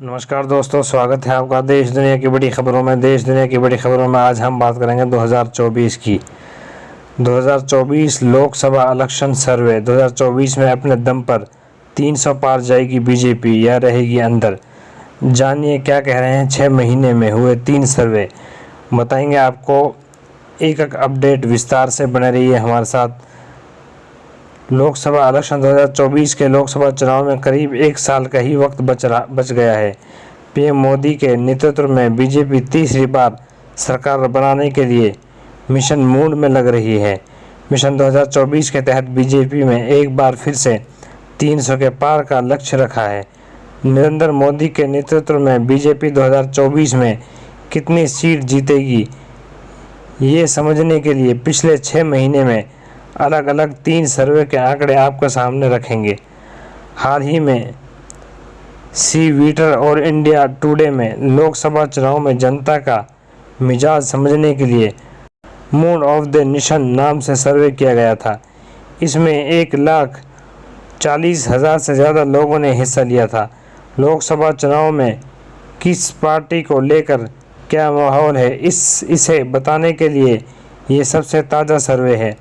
नमस्कार दोस्तों, स्वागत है आपका देश दुनिया की बड़ी खबरों में। देश दुनिया की बड़ी खबरों में आज हम बात करेंगे 2024 की। 2024 लोकसभा इलेक्शन सर्वे 2024 में अपने दम पर 300 पार जाएगी बीजेपी या रहेगी अंदर। जानिए क्या कह रहे हैं 6 महीने में हुए 3 सर्वे। बताएंगे आपको एक एक अपडेट। विस्तार से बने रहिए हमारे साथ। लोकसभा इलेक्शन 2024 के लोकसभा चुनाव में करीब 1 साल का ही वक्त बच गया है। पीएम मोदी के नेतृत्व में बीजेपी तीसरी बार सरकार बनाने के लिए मिशन मूड में लग रही है। मिशन 2024 के तहत बीजेपी में एक बार फिर से 300 के पार का लक्ष्य रखा है। नरेंद्र मोदी के नेतृत्व में बीजेपी 2024 में कितनी सीट जीतेगी, ये समझने के लिए पिछले 6 महीने में अलग अलग 3 सर्वे के आंकड़े आपके सामने रखेंगे। हाल ही में सी विजिल और इंडिया टुडे में लोकसभा चुनाव में जनता का मिजाज समझने के लिए मूड ऑफ द नेशन नाम से सर्वे किया गया था। इसमें 1,40,000 से ज़्यादा लोगों ने हिस्सा लिया था। लोकसभा चुनाव में किस पार्टी को लेकर क्या माहौल है, इसे बताने के लिए ये सबसे ताज़ा सर्वे है।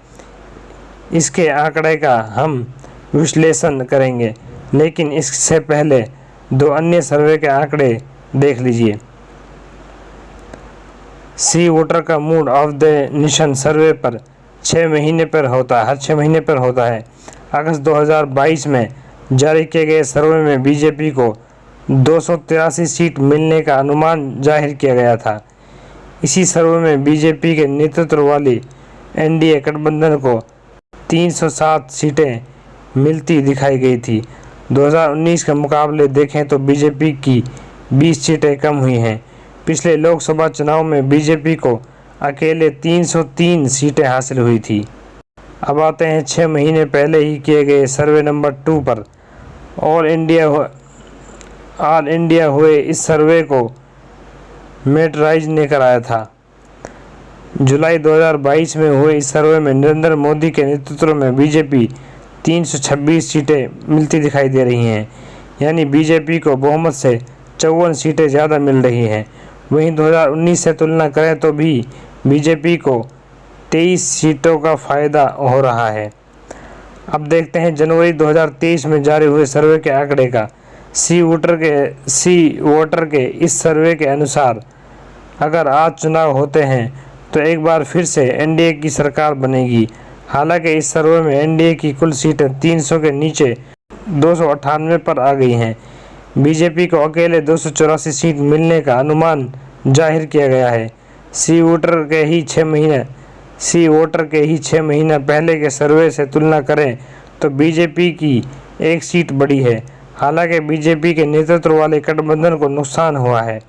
इसके आंकड़े का हम विश्लेषण करेंगे, लेकिन इससे पहले 2 अन्य सर्वे के आंकड़े देख लीजिए। सी वोटर का मूड ऑफ द नेशन सर्वे पर 6 महीने पर होता है, हर 6 महीने पर होता है। अगस्त 2022 में जारी किए गए सर्वे में बीजेपी को 283 सीट मिलने का अनुमान जाहिर किया गया था। इसी सर्वे में बीजेपी के नेतृत्व वाली एनडीए गठबंधन को 307 सीटें मिलती दिखाई गई थी। 2019 के मुकाबले देखें तो बीजेपी की 20 सीटें कम हुई हैं। पिछले लोकसभा चुनाव में बीजेपी को अकेले 303 सीटें हासिल हुई थी। अब आते हैं 6 महीने पहले ही किए गए सर्वे नंबर 2 पर। ऑल इंडिया हुए इस सर्वे को मेटराइज ने कराया था। जुलाई 2022 में हुए इस सर्वे में नरेंद्र मोदी के नेतृत्व में बीजेपी 326 सीटें मिलती दिखाई दे रही हैं, यानी बीजेपी को बहुमत से 54 सीटें ज़्यादा मिल रही हैं। वहीं 2019 से तुलना करें तो भी बीजेपी को 23 सीटों का फ़ायदा हो रहा है। अब देखते हैं जनवरी 2023 में जारी हुए सर्वे के आंकड़े का। सी वोटर के इस सर्वे के अनुसार अगर आज चुनाव होते हैं तो एक बार फिर से एनडीए की सरकार बनेगी। हालांकि इस सर्वे में एनडीए की कुल सीटें 300 के नीचे 298 पर आ गई हैं। बीजेपी को अकेले 284 सीट मिलने का अनुमान जाहिर किया गया है। सी वोटर के ही 6 महीने पहले के सर्वे से तुलना करें तो बीजेपी की 1 सीट बढ़ी है। हालांकि बीजेपी के नेतृत्व वाले गठबंधन को नुकसान हुआ है।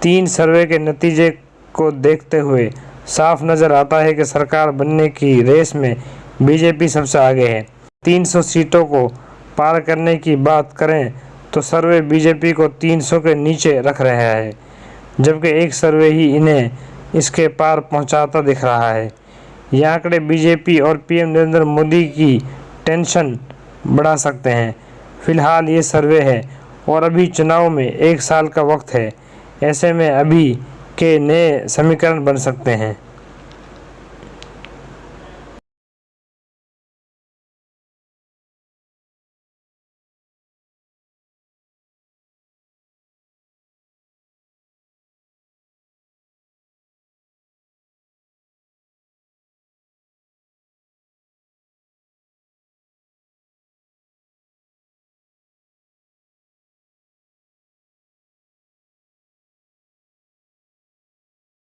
3 सर्वे के नतीजे को देखते हुए साफ नज़र आता है कि सरकार बनने की रेस में बीजेपी सबसे आगे है। 300 सीटों को पार करने की बात करें तो सर्वे बीजेपी को 300 के नीचे रख रहा है, जबकि एक सर्वे ही इन्हें इसके पार पहुंचाता दिख रहा है। ये आंकड़े बीजेपी और पीएम नरेंद्र मोदी की टेंशन बढ़ा सकते हैं। फिलहाल ये सर्वे है और अभी चुनाव में 1 साल का वक्त है। ऐसे में अभी के नए समीकरण बन सकते हैं।